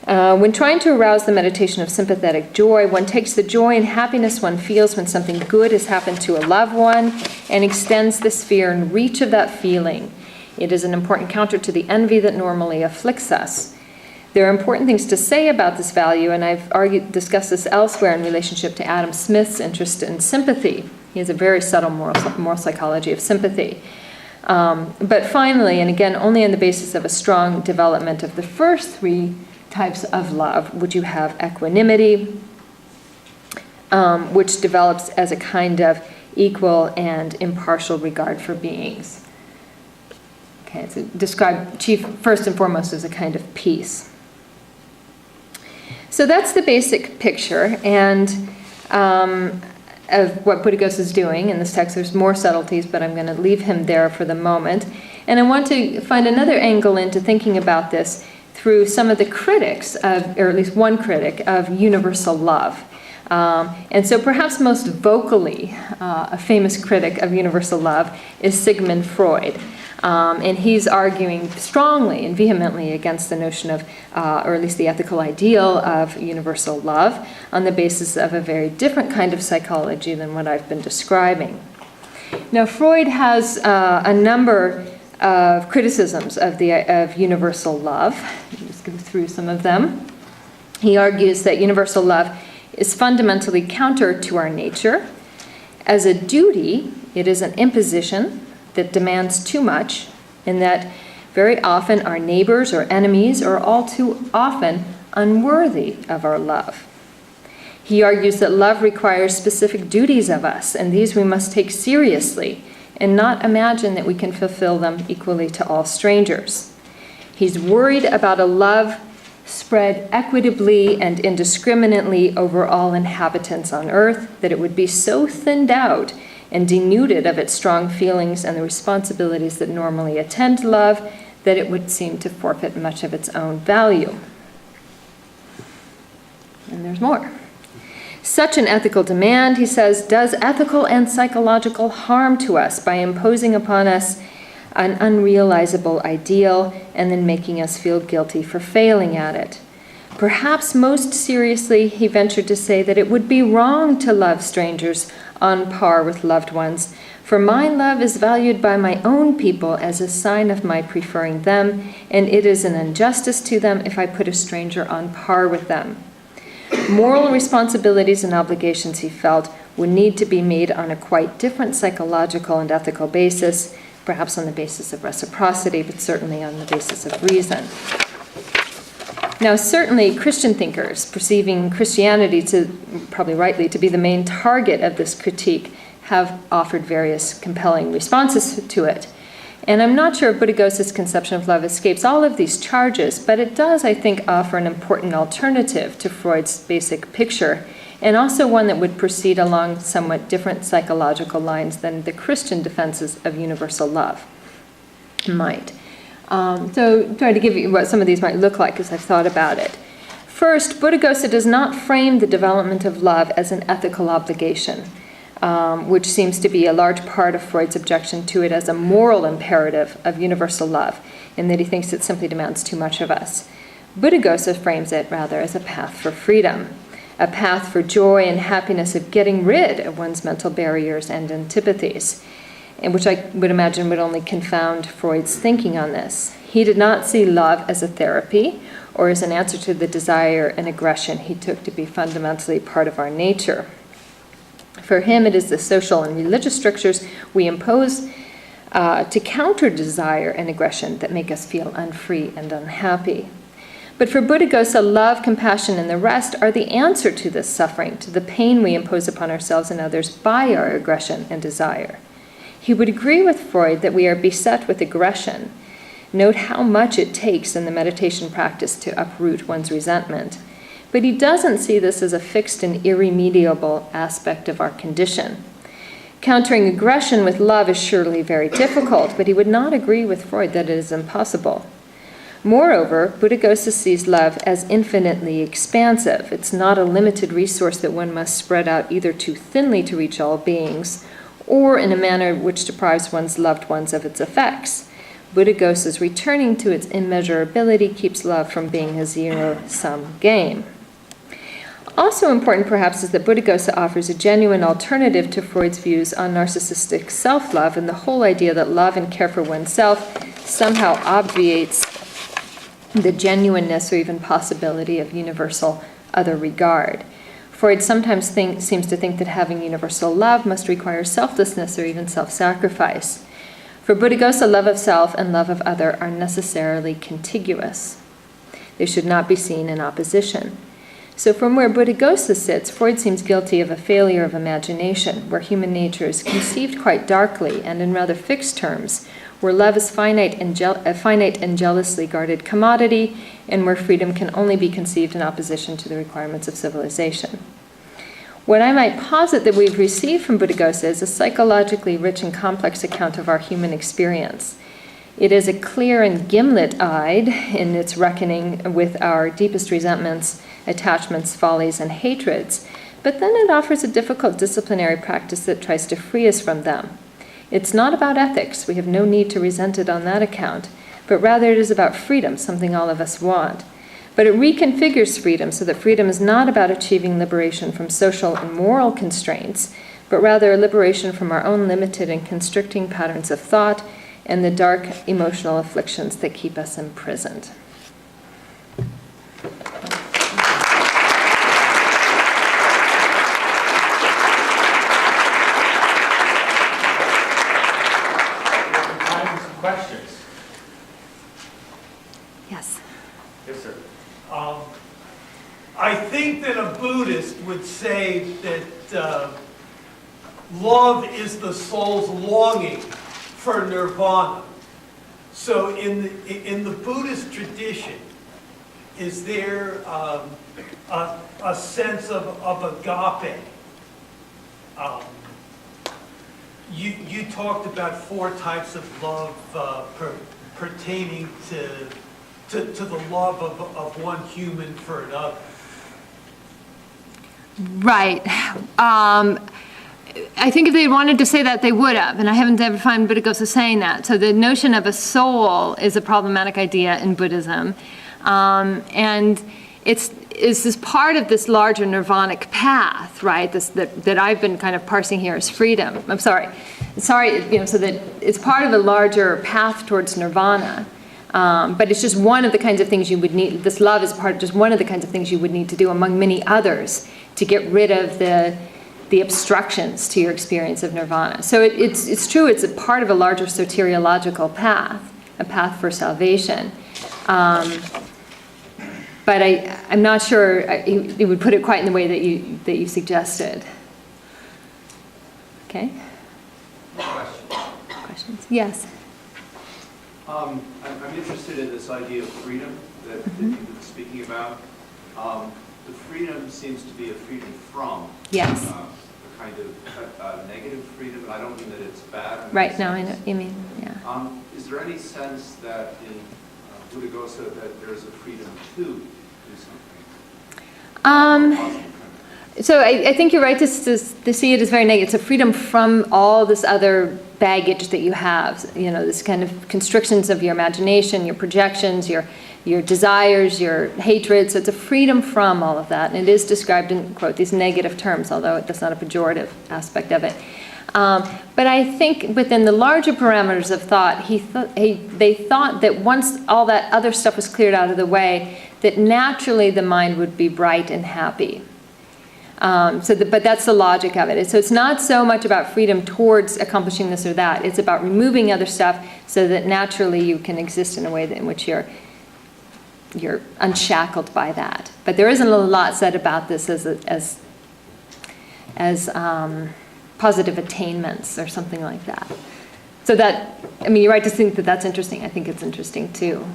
When trying to arouse the meditation of sympathetic joy, one takes the joy and happiness one feels when something good has happened to a loved one and extends the sphere and reach of that feeling. It is an important counter to the envy that normally afflicts us. There are important things to say about this value, and I've discussed this elsewhere in relationship to Adam Smith's interest in sympathy. He has a very subtle moral psychology of sympathy. But finally, and again, only on the basis of a strong development of the first three types of love, would you have equanimity, which develops as a kind of equal and impartial regard for beings. Okay, it's described first and foremost as a kind of peace. So that's the basic picture, and of what Buddhaghosa is doing in this text. There's more subtleties, but I'm going to leave him there for the moment. And I want to find another angle into thinking about this through some of the critics of, or at least one critic, of universal love. And so perhaps most vocally, a famous critic of universal love is Sigmund Freud. And he's arguing strongly and vehemently against the notion of, or at least the ethical ideal of universal love, on the basis of a very different kind of psychology than what I've been describing. Now, Freud has a number of criticisms of universal love. Let me just go through some of them. He argues that universal love is fundamentally counter to our nature. As a duty, it is an imposition that demands too much, and that very often our neighbors or enemies are all too often unworthy of our love. He argues that love requires specific duties of us, and these we must take seriously and not imagine that we can fulfill them equally to all strangers. He's worried about a love spread equitably and indiscriminately over all inhabitants on earth, that it would be so thinned out and denuded of its strong feelings and the responsibilities that normally attend love, that it would seem to forfeit much of its own value. And there's more. Such an ethical demand, he says, does ethical and psychological harm to us by imposing upon us an unrealizable ideal and then making us feel guilty for failing at it. Perhaps most seriously, he ventured to say that it would be wrong to love strangers on par with loved ones, for my love is valued by my own people as a sign of my preferring them, and it is an injustice to them if I put a stranger on par with them. Moral responsibilities and obligations, he felt, would need to be made on a quite different psychological and ethical basis, perhaps on the basis of reciprocity, but certainly on the basis of reason. Now, certainly Christian thinkers, perceiving Christianity to, probably rightly, to be the main target of this critique, have offered various compelling responses to it. And I'm not sure if Buddhaghosa's conception of love escapes all of these charges, but it does, I think, offer an important alternative to Freud's basic picture, and also one that would proceed along somewhat different psychological lines than the Christian defenses of universal love might. So try to give you what some of these might look like as I've thought about it. First, Buddhaghosa does not frame the development of love as an ethical obligation, which seems to be a large part of Freud's objection to it as a moral imperative of universal love, in that he thinks it simply demands too much of us. Buddhaghosa frames it rather as a path for freedom, a path for joy and happiness of getting rid of one's mental barriers and antipathies, and which I would imagine would only confound Freud's thinking on this. He did not see love as a therapy or as an answer to the desire and aggression he took to be fundamentally part of our nature. For him, it is the social and religious structures we impose to counter desire and aggression that make us feel unfree and unhappy. But for Buddhaghosa, love, compassion, and the rest are the answer to this suffering, to the pain we impose upon ourselves and others by our aggression and desire. He would agree with Freud that we are beset with aggression. Note how much it takes in the meditation practice to uproot one's resentment. But he doesn't see this as a fixed and irremediable aspect of our condition. Countering aggression with love is surely very difficult, but he would not agree with Freud that it is impossible. Moreover, Buddhaghosa sees love as infinitely expansive. It's not a limited resource that one must spread out either too thinly to reach all beings, or in a manner which deprives one's loved ones of its effects. Buddhaghosa's returning to its immeasurability keeps love from being a zero-sum game. Also important, perhaps, is that Buddhaghosa offers a genuine alternative to Freud's views on narcissistic self-love and the whole idea that love and care for oneself somehow obviates the genuineness or even possibility of universal other regard. Freud sometimes seems to think that having universal love must require selflessness or even self-sacrifice. For Buddhaghosa, love of self and love of other are necessarily contiguous. They should not be seen in opposition. So from where Buddhaghosa sits, Freud seems guilty of a failure of imagination, where human nature is conceived quite darkly and in rather fixed terms, where love is a finite and jealously guarded commodity, and where freedom can only be conceived in opposition to the requirements of civilization. What I might posit that we've received from Buddhaghosa is a psychologically rich and complex account of our human experience. It is a clear and gimlet-eyed in its reckoning with our deepest resentments, attachments, follies, and hatreds, but then it offers a difficult disciplinary practice that tries to free us from them. It's not about ethics. We have no need to resent it on that account, but rather it is about freedom, something all of us want. But it reconfigures freedom so that freedom is not about achieving liberation from social and moral constraints, but rather a liberation from our own limited and constricting patterns of thought and the dark emotional afflictions that keep us imprisoned. Questions? Yes. Yes, sir. I think that a Buddhist would say that love is the soul's longing for nirvana. So in the Buddhist tradition, is there a sense of agape? You talked about 4 types of love pertaining to the love of one human for another. Right. I think if they wanted to say that, they would have, and I haven't ever found Buddhaghosa saying that. So the notion of a soul is a problematic idea in Buddhism, and it's this part of this larger nirvanic path, right? That I've been kind of parsing here as freedom. I'm sorry, so that it's part of a larger path towards nirvana. But it's just one of the kinds of things you would need. This love is just one of the kinds of things you would need to do among many others to get rid of the obstructions to your experience of nirvana. So it's true, it's a part of a larger soteriological path, a path for salvation. But I'm not sure he would put it quite in the way that you suggested. Okay? Questions? Yes. I'm interested in this idea of freedom that you've been speaking about. The freedom seems to be a freedom from. Yes. A kind of negative freedom. I don't mean that it's bad. Right, no, I know what you mean, yeah. Is there any sense that in Buddhaghosa that there's a freedom to do something? So I think you're right to see it as very negative. It's a freedom from all this other baggage that you have, this kind of constrictions of your imagination, your projections, your desires, your hatreds. So it's a freedom from all of that. And it is described in, quote, these negative terms, although that's not a pejorative aspect of it. But I think within the larger parameters of thought, they thought that once all that other stuff was cleared out of the way, that naturally the mind would be bright and happy. But that's the logic of it. So it's not so much about freedom towards accomplishing this or that. It's about removing other stuff so that naturally you can exist in a way in which you're unshackled by that. But there isn't a lot said about this as positive attainments or something like that. So you're right to think that that's interesting. I think it's interesting too.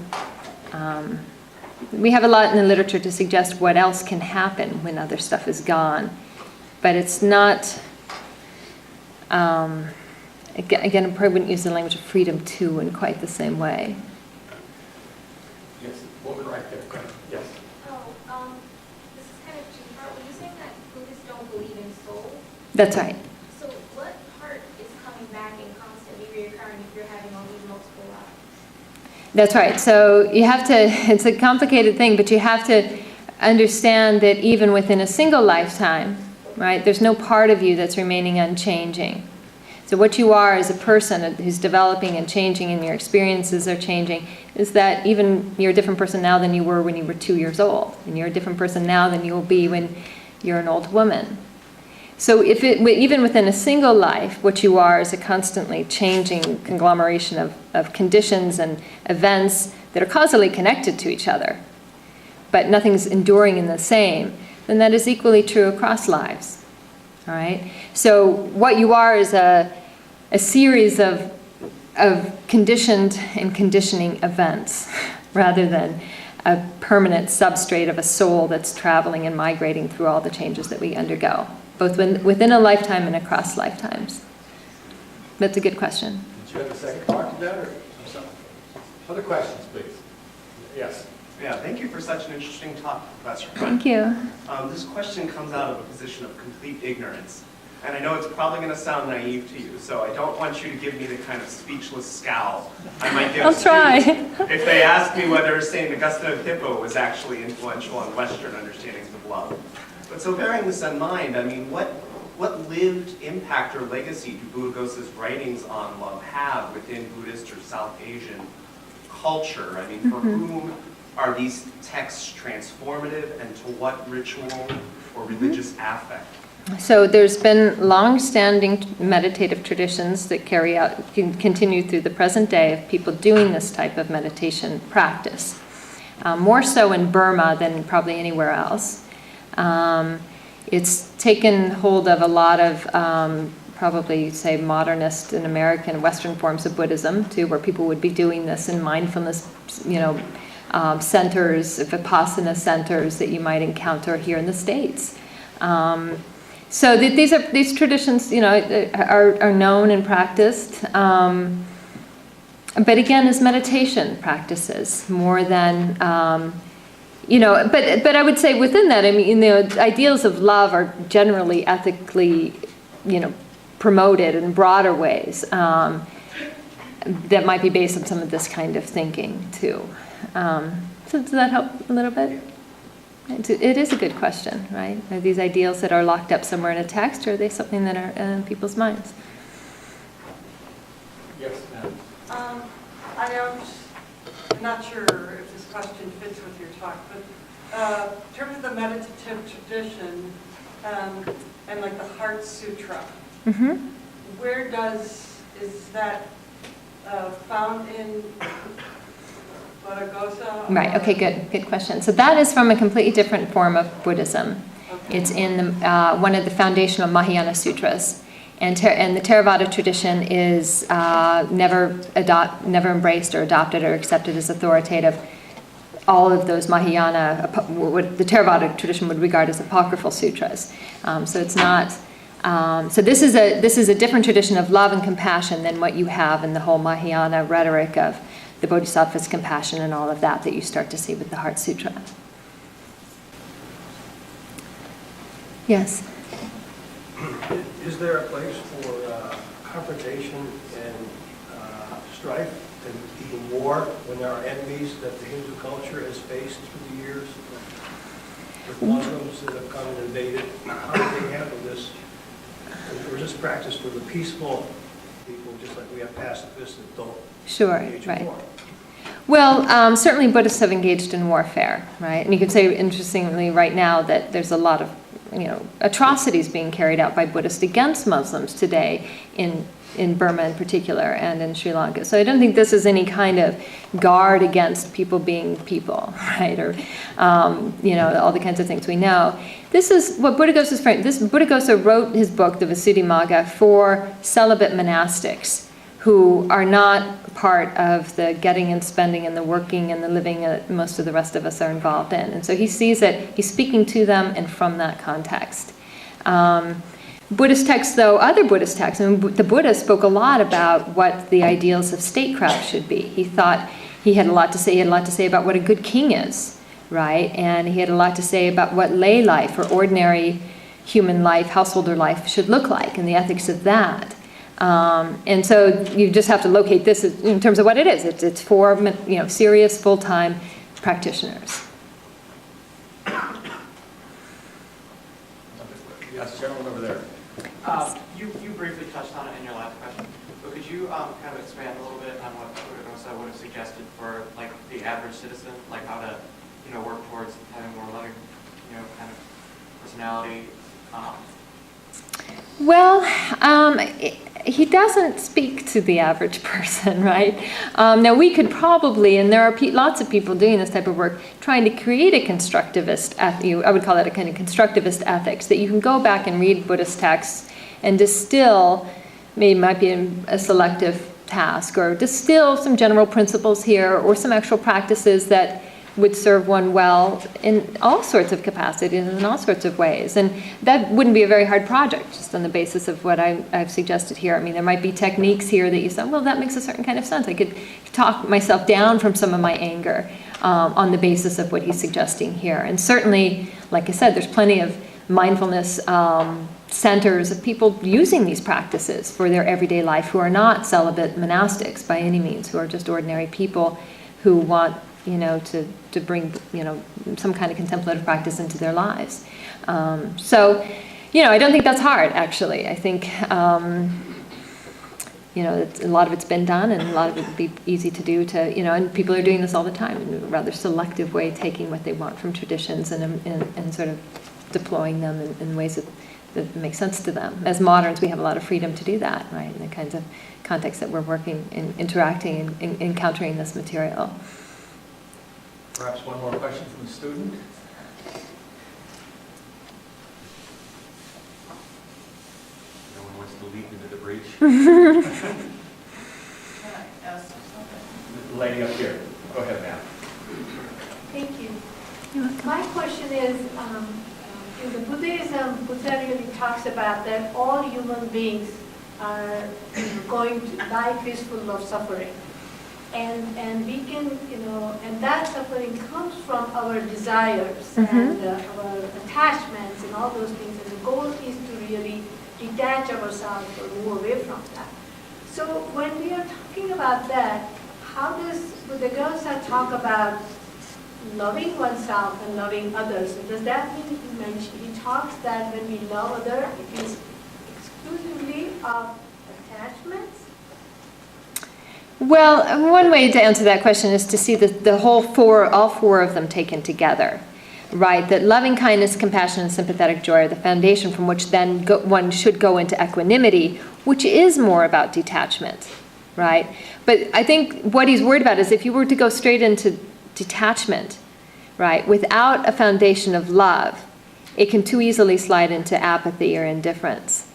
We have a lot in the literature to suggest what else can happen when other stuff is gone. But it's not, again, I probably wouldn't use the language of freedom to in quite the same way. Yes, woman right there. Yes. This is kind of two-part. Were you saying that Buddhists don't believe in soul? That's right. So what part is coming back and constantly reoccurring if you're having all these multiple lives? That's right. So you have to, it's a complicated thing, but you have to understand that even within a single lifetime, right, there's no part of you that's remaining unchanging. So what you are as a person who's developing and changing and your experiences are changing is that even you're a different person now than you were when you were 2 years old. And you're a different person now than you'll be when you're an old woman. So even within a single life, what you are is a constantly changing conglomeration of conditions and events that are causally connected to each other, but nothing's enduring in the same, then that is equally true across lives. All right? So what you are is a series of conditioned and conditioning events rather than a permanent substrate of a soul that's traveling and migrating through all the changes that we undergo, both within a lifetime and across lifetimes. That's a good question. Did you have a second part to that or something? Other questions, please. Yes. Yeah, thank you for such an interesting talk, Professor. Thank you. This question comes out of a position of complete ignorance. And I know it's probably going to sound naive to you, so I don't want you to give me the kind of speechless scowl I might give I'll try. if they ask me whether St. Augustine of Hippo was actually influential on Western understandings of love. But so bearing this in mind, I mean, what lived impact or legacy do Buddhaghosa's writings on love have within Buddhist or South Asian culture? I mean, for whom are these texts transformative, and to what ritual or religious affect? So there's been long-standing meditative traditions that continue through the present day of people doing this type of meditation practice. More so in Burma than probably anywhere else. It's taken hold of a lot of probably, say, modernist and American Western forms of Buddhism too, where people would be doing this in mindfulness, centers, Vipassana centers that you might encounter here in the States. So these traditions, are known and practiced, but again, as meditation practices more than, But I would say within that, I mean, ideals of love are generally ethically, promoted in broader ways that might be based on some of this kind of thinking too. So does that help a little bit? It is a good question, right? Are these ideals that are locked up somewhere in a text, or are they something that are in people's minds? Yes, ma'am. I'm not sure if this question fits with your talk, but in terms of the meditative tradition and like the Heart Sutra, where is that found in Buddhaghosa? Right, okay, good question. So that is from a completely different form of Buddhism. Okay. It's in one of the foundational Mahayana sutras. And the Theravada tradition is never embraced or adopted or accepted as authoritative. All of those Mahayana, what the Theravada tradition would regard as apocryphal sutras. So it's not So this is a different tradition of love and compassion than what you have in the whole Mahayana rhetoric of the Bodhisattva's compassion and all of that you start to see with the Heart Sutra. Yes? Is there a place for confrontation and strife and even war when there are enemies that the Hindu culture has faced through the years? With Muslims that have come and invaded, how do they handle this? Or is this practice for the peaceful people, just like we have pacifists that don't engage in Right. war? Well, certainly Buddhists have engaged in warfare, right? And you could say, interestingly, right now that there's a lot of, atrocities being carried out by Buddhists against Muslims today in Burma in particular and in Sri Lanka. So I don't think this is any kind of guard against people being people, right? Or, all the kinds of things we know. This is what Buddhaghosa's frame. Buddhaghosa wrote his book, the Visuddhimagga, for celibate monastics who are not part of the getting and spending and the working and the living that most of the rest of us are involved in. And so he sees it, he's speaking to them and from that context. Buddhist texts, though, other Buddhist texts, and the Buddha spoke a lot about what the ideals of statecraft should be. He thought he had a lot to say. He had a lot to say about what a good king is, right? And he had a lot to say about what lay life or ordinary human life, householder life should look like and the ethics of that. And so you just have to locate this in terms of what it is. It's for serious full-time practitioners. Yes, gentleman over there. You briefly touched on it in your last question, but could you kind of expand a little bit on what Buddhaghosa would have suggested for like the average citizen, like how to work towards having more loving kind of personality? Well, he doesn't speak to the average person, right? Now, we could probably, and there are lots of people doing this type of work, trying to create a constructivist, I would call it a kind of constructivist ethics, that you can go back and read Buddhist texts and distill, maybe might be a selective task, or distill some general principles here, or some actual practices that would serve one well in all sorts of capacities and in all sorts of ways. And that wouldn't be a very hard project, just on the basis of what I've suggested here. I mean, there might be techniques here that you say, well, that makes a certain kind of sense. I could talk myself down from some of my anger on the basis of what he's suggesting here. And certainly, like I said, there's plenty of mindfulness centers of people using these practices for their everyday life who are not celibate monastics by any means, who are just ordinary people who want to bring, some kind of contemplative practice into their lives. So, I don't think that's hard, actually. I think, a lot of it's been done, and a lot of it would be easy to do and people are doing this all the time in a rather selective way, taking what they want from traditions and sort of deploying them in ways that make sense to them. As moderns, we have a lot of freedom to do that, right, in the kinds of contexts that we're working and interacting and encountering this material. Perhaps one more question from the student. No one wants to leap into the breach. The lady up here. Go ahead, ma'am. Thank you. My question is, in the Buddhism, Buddha really talks about that all human beings are going to life is full of suffering. And we can, and that suffering comes from our desires and our attachments and all those things. And the goal is to really detach ourselves or move away from that. So when we are talking about that, how does Buddhaghosa talk about loving oneself and loving others? So does that mean he talks that when we love others, it is exclusively of attachments? Well, one way to answer that question is to see the all four of them taken together, right? That loving kindness, compassion, and sympathetic joy are the foundation from which then one should go into equanimity, which is more about detachment, right? But I think what he's worried about is if you were to go straight into detachment, right, without a foundation of love, it can too easily slide into apathy or indifference.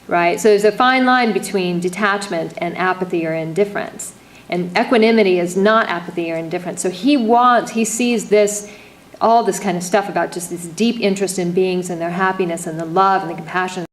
Right? So there's a fine line between detachment and apathy or indifference. And equanimity is not apathy or indifference. So he sees all this kind of stuff about just this deep interest in beings and their happiness and the love and the compassion